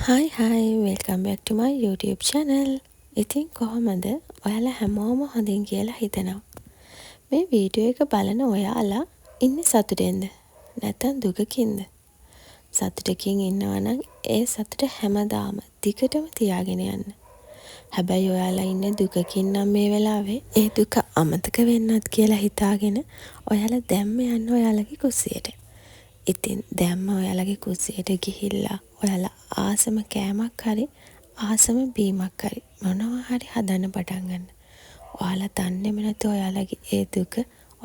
Hi, welcome back to my YouTube channel. ඉතින් කොහොමද? ඔයාලා හැමෝම හොඳින් කියලා හිතනවා. මේ වීඩියෝ එක බලන ඔයාලා ඉන්නේ සතුටෙන්ද? නැත්නම් දුකකින්ද? සතුටකින් ඉන්නවා නම් ඒ සතුට හැමදාම දිගටම තියාගෙන යන්න. හැබැයි ඔයාලා ඉන්නේ දුකකින් නම් මේ වෙලාවේ ඒ දුක අමතක වෙන්නත් කියලා හිතාගෙන ඔයාලා දැම්ම යන්න ඔයාලගේ කුස්සියට. ඉතින් දැම්ම ඔයාලගේ කුස්සියට ගිහිල්ලා ඔයාලා ආසම කෑමක් හරි ආසම බීමක් හරි මොනවා හරි හදන්න පටන් ගන්න. ඔයාලා දන්නේම නැතුව ඔයාලගේ ඒ දුක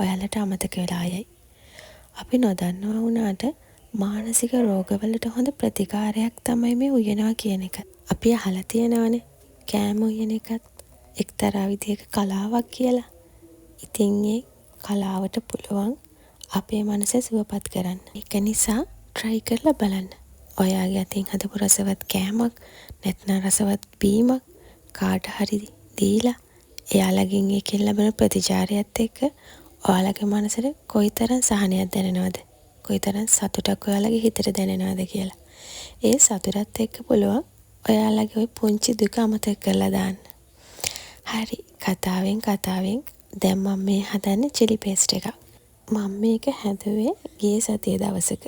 ඔයාලට අමතක වෙලා යයි. අපි නොදන්නවා වුණාට මානසික රෝගවලට හොඳ ප්‍රතිකාරයක් තමයි මේ උයනවා කියන එක. අපි අහලා තියෙනවනේ කෑම උයන එකත් එක්තරා විදිහක කලාවක් කියලා. ඉතින් ඒ කලාවට පුළුවන් අපේ මනස සුවපත් කරන්න. ඒක නිසා try කරලා බලන්න. ඔයාගේ අතින් හදපු රසවත් කෑමක් නැත්නම් රසවත් බීමක් කාට හරි දීලා එයාලගෙන් ඒකෙන් ලැබෙන ප්‍රතිචාරයත් එක්ක ඔයාලගේ මනසට කොයිතරම් සහනයක් දැනෙනවද? කොයිතරම් සතුටක් ඔයාලගේ හිතට දැනෙනවද කියලා. ඒ සතුටත් එක්ක පුළුවන් ඔයාලගේ ওই පුංචි දුක අමතක කරලා දාන්න. හරි, කතාවෙන් දැන් මම මේ හදන්නේ chili paste එකක්. මම මේක හැදුවේ ගිය සතියේ දවසක.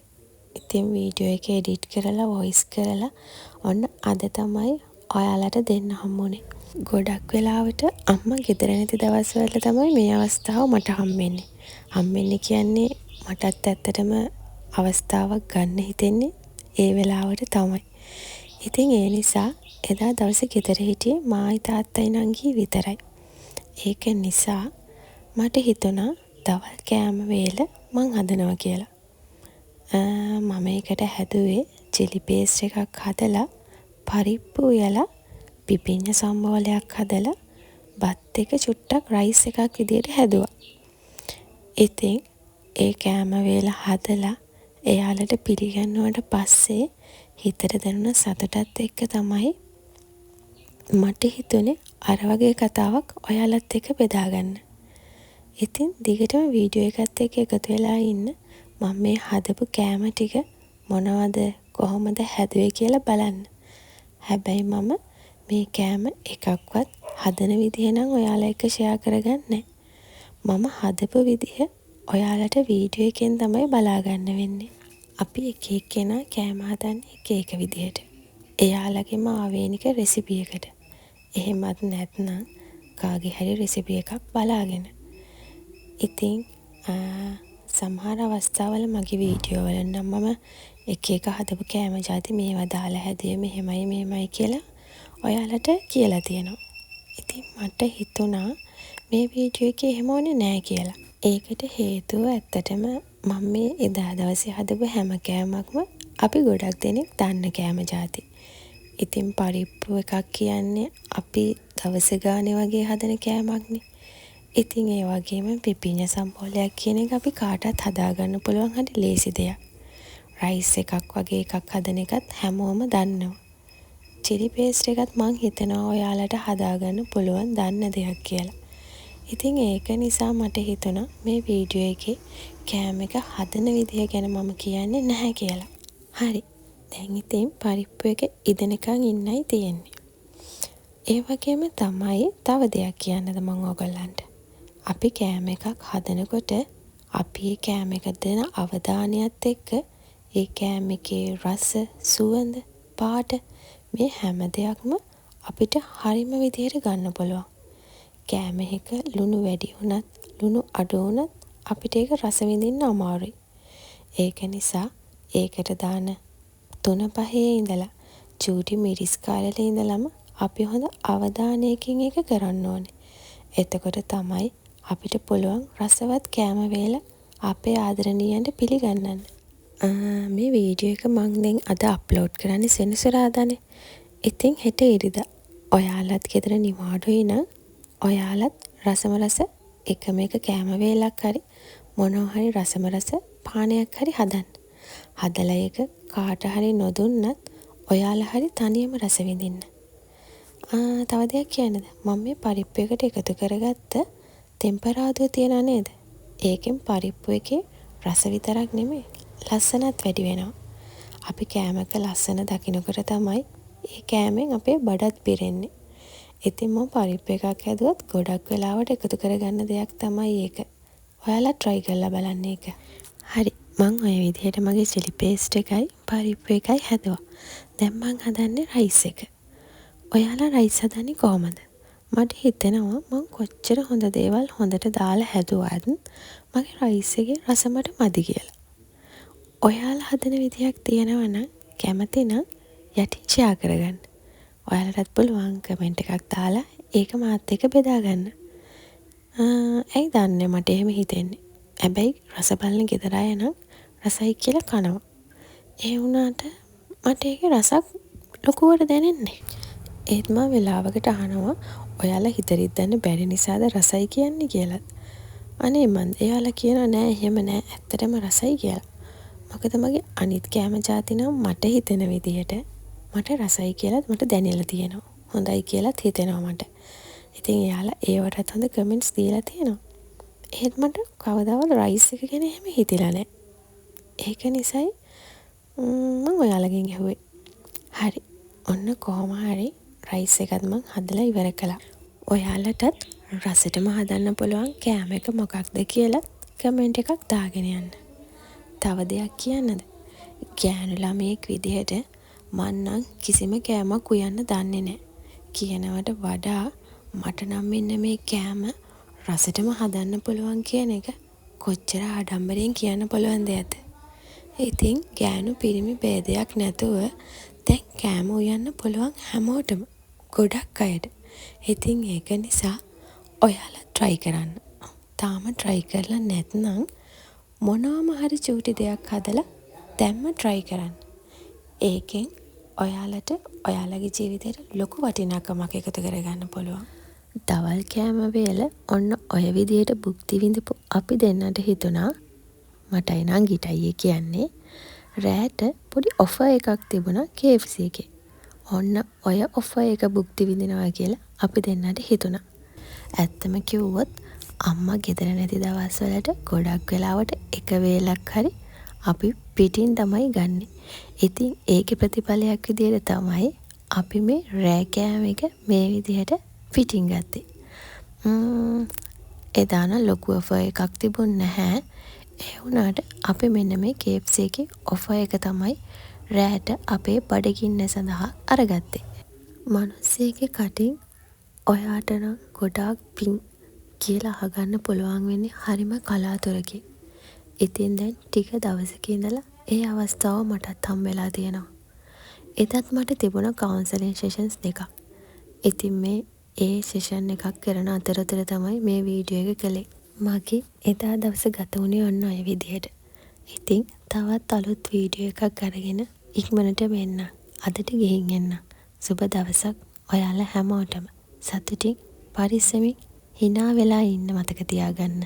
ඉතින් වීඩියෝ එක එඩිට් කරලා වොයිස් කරලා ඔන්න අද තමයි ඔයාලට දෙන්න හම්බුනේ. ගොඩක් වෙලාවට අම්මා ගෙදර නැති දවස්වල තමයි මේ අවස්ථාව මට හම්බෙන්නේ කියන්නේ මටත් ඇත්තටම අවස්ථාවක් ගන්න හිතෙන්නේ ඒ වෙලාවට තමයි. ඉතින් ඒ නිසා එදා දවසේ ගෙදර හිටියේ මායි තාත්තයි නංගි විතරයි. ඒක නිසා මට හිතුණා දවල් කෑම වේල මං හදනවා කියලා. මම ඒකට හැදුවේ chili paste එකක් හදලා පරිප්පු උයලා පිපිඤ්ඤ සම්බෝලයක් හදලා බත් එක චුට්ටක් රයිස් එකක් විදියට හැදුවා. ඉතින් ඒ කෑම වේල හදලා එයාලට පිළිගන්නුවට පස්සේ හිතට දැනුණ සතුටත් එක්ක තමයි මට හිතුනේ අර වගේ කතාවක් ඔයාලත් එක්ක බෙදාගන්න. ඉතින් දිගටම වීඩියෝ එකත් එක්ක එකතු වෙලා ඉන්න. මම මේ හදපු කෑම ටික මොනවද කොහොමද හැදුවේ කියලා බලන්න. හැබැයි මම මේ කෑම එකක්වත් හදන විදිහ නම් ඔයාලා එක්ක ෂෙයා කරගන්නේ. මම හදපු විදිහ ඔයාලට වීඩියෝ එකෙන් තමයි බලා ගන්න වෙන්නේ. අපි එක එක්කෙනා කෑම හදන්නේ එක එක විදිහට. එයාලගේම ආවේනික රෙසිපි එකට. එහෙමත් නැත්නම් කාගේ හරි රෙසිපි එකක් බලාගෙන. ඉතින් සමහර අවස්ථාවල මගේ වීඩියෝ වල නම් මම එක එක හදපු කෑම જાති මේවා දාලා හැදුවේ මෙහෙමයි කියලා ඔයාලට කියලා තියෙනවා. ඉතින් මට හිතුණා මේ වීඩියෝ එකේ එහෙම ඕනේ නෑ කියලා. ඒකට හේතුව ඇත්තටම මම මේ එදා දවසේ හදපු හැම කෑමක්ම අපි ගොඩක් දෙනෙක් දන්න කෑම જાති. ඉතින් පරිප්පු එකක් කියන්නේ අපි දවස ගානේ වගේ හදන කෑමක්නේ. ඉතින් ඒ වගේම පිපිඤ්ඤ සම්බෝලයක් කියන එක අපි කාටත් හදාගන්න පුළුවන් හරි ලේසි දෙයක්. රයිස් එකක් වගේ එකක් හදන එකත් හැමෝම දන්නවා. chili paste එකත් මං හිතනවා ඔයාලට හදාගන්න පුළුවන් දන්න දෙයක් කියලා. ඉතින් ඒක නිසා මට හිතුණා මේ වීඩියෝ එකේ කෑම එක හදන විදිය ගැන මම කියන්නේ නැහැ කියලා. හරි. දැන් ඉතින් පරිප්පු එක ඉදෙනකන් ඉන්නයි තියෙන්නේ. ඒ වගේම තමයි තව දෙයක් කියන්නද මම ඔයගොල්ලන්ට. අපි කෑම එකක් හදනකොට අපි ඒ කෑම එකට දෙන අවධානයත් එක්ක ඒ කෑම එකේ රස, සුවඳ, පාට මේ හැම දෙයක්ම අපිට හරිම විදිහට ගන්න පුළුවන්. කෑම එක ලුණු වැඩි වුණත්, ලුණු අඩු වුණත් අපිට ඒක රස විඳින්න අමාරුයි. ඒක නිසා ඒකට දාන 3-5 ඉඳලා චූටි මිරිස් කාලේ ඉඳලම අපි හොඳ අවධානයකින් ඒක කරන්න ඕනේ. එතකොට තමයි අපිට පුළුවන් රසවත් කෑම වේල අපේ ආදරණීයන්ට පිළිගන්නන්න. මේ වීඩියෝ එක මම දැන් අද අප්ලෝඩ් කරන්නේ සෙනසුරාදානේ. ඉතින් හෙට ඉරිදා ඔයාලත් ගෙදර නිවාඩුයි නම් ඔයාලත් රස එකම එක කෑම වේලක් හරි මොනවා හරි රස පානයක් හරි හදන්න. හදලා ඒක කාට හරි නොදුන්නත් ඔයාලා හරි තනියම රස විඳින්න. තව දෙයක් කියන්නද? මම මේ පරිප්පු එකට එකතු කරගත්ත ටෙම්පරාදුව තියනා නේද? ඒකෙන් පරිප්පු එකේ රස විතරක් නෙමෙයි ලස්සනත් වැඩි වෙනවා. අපි කෑමක ලස්සන දකින්නකොට තමයි ඒ කෑමෙන් අපේ බඩත් පිරෙන්නේ. ඉතින් මම පරිප්පු එකක් හැදුවත් ගොඩක් වෙලාවට එකතු කරගන්න දෙයක් තමයි ඒක. ඔයාලා try කරලා බලන්න ඒක. හරි. මං ඔය විදිහට මගේ chili paste එකයි පරිප්පු එකයි හැදුවා. දැන් මං හදන්නේ rice එක. ඔයාලා rice හදන්නේ කොහමද? මට හිතෙනවා මං කොච්චර හොඳ දේවල් හොඳට දාලා හැදුවත් මගේ rice එකේ රස මට මදි කියලා. ඔයාලා හදන විදියක් තියෙනවා නම් කැමති නම් යටින් share කරගන්න. ඔයාලටත් පුළුවන් කමෙන්ට් එකක් දාලා ඒක මාත් එක්ක බෙදා ගන්න. ඇයි දන්නේ මට එහෙම හිතෙන්නේ. හැබැයි රස බලන ගෙදර අය නම් රසයි කියලා කනවා. ඒ වුණාට මට ඒකේ රසක් ලොකුවට දැනෙන්නේ. ඒත් මම වෙලාවකට අහනවා ඔයාලා හිතරිද්දන්න බැරි නිසාද රසයි කියන්නේ කියලා. අනේ මන් එයාලා කියනවා නෑ එහෙම නෑ ඇත්තටම රසයි කියලා. මොකද මගේ අනිත් කෑම જાති නම් මට හිතෙන විදිහට මට රසයි කියලාත් මට දැනෙලා තියෙනවා. හොඳයි කියලාත් හිතෙනවා මට. ඉතින් එයාලා ඒවටත් හොඳ කමෙන්ට්ස් දීලා තියෙනවා. ඒත් මට කවදාවත් රයිස් එක ගැන එහෙම හිතිලා නැහැ. ඒක නිසායි මම ඔයාලගෙන් ඇහුවේ. හරි. ඔන්න කොහොම හරි රයිස් එකත් මම හදලා ඉවර කළා. ඔයාලටත් රසෙටම හදන්න පුළුවන් කෑම එක මොකක්ද කියලා කමෙන්ට් එකක් දාගෙන යන්න. තව දෙයක් කියන්නද? ගෑනු ළමයෙක් විදිහට මං නම් කිසිම කෑමක් උයන්න දන්නේ නැහැ. කියනවට වඩා මට නම් මෙන්න මේ කෑම රසෙටම හදන්න පුළුවන් කියන එක කොච්චර ආඩම්බරයෙන් කියන්න පුළුවන් දෙයක්ද? ඉතින් ගෑනු පිරිමි ભેදයක් නැතුව දැන් කෑම උයන්න පුළුවන් හැමෝටම ගොඩක් අයට. ඉතින් ඒක නිසා ඔයාලා try කරන්න. තාම try කරලා නැත්නම් මොනවාම හරි චූටි දෙයක් හදලා දැන්ම try කරන්න. ඒකෙන් ඔයාලට ඔයාලගේ ජීවිතේට ලොකු වටිනාකමක් එකතු කරගන්න පුළුවන්. දවල් කෑම වේල ඔන්න ඔය විදිහට භුක්ති විඳපු අපි දෙන්නට හිතුණා මටයි නංගිටයි කියන්නේ රෑට පොඩි ඔෆර් එකක් තිබුණා KFC එකේ. ඔන්න ඔය ඔෆර් එක භුක්ති විඳිනවා කියලා අපි දෙන්නට හිතුණා. ඇත්තම කිව්වොත් අම්මා ගෙදර නැති දවස්වලට ගොඩක් වෙලාවට එක වේලක් හරි අපි පිටින් තමයි ගන්නෙ. ඉතින් ඒකේ ප්‍රතිඵලයක් විදිහට තමයි අපි මේ රෑ කෑම එක මේ විදිහට පිටින් ගත්තේ. එදා නම් ලොකු ඔෆර් එකක් තිබුණ නැහැ. ඒ වුණාට අපි මෙන්න මේ KFC එකේ ඔෆර් එක තමයි රෑට අපේ බඩගින්න සඳහා අරගත්තේ. මිනිස්සෙගේ කටින් ඔයාට නම් ගොඩාක් පිං කියලා අහගන්න පුළුවන් වෙන්නේ හරිම කලාතුරකින්. ඉතින් දැන් ටික දවසක ඉඳලා ඒ අවස්ථාව මටත් හම්බෙලා තියෙනවා. එදත් මට තිබුණ කවුන්සලින් සෙෂන්ස් දෙකක්. ඉතින් මේ ඒ සෙෂන් එකක් කරන අතරතුර තමයි මේ වීඩියෝ එක කළේ. මගේ එදා දවස ගත වුණේ ඔන්න ඔය විදිහට. ඉතින් තවත් අලුත් වීඩියෝ එකක් අරගෙන ඉක්මනට මෙන්න. අදට ගිහින් එන්න. සුබ දවසක් ඔයාලා හැමෝටම. සතුටින් පරිස්සමින් hina වෙලා ඉන්න මතක තියාගන්න.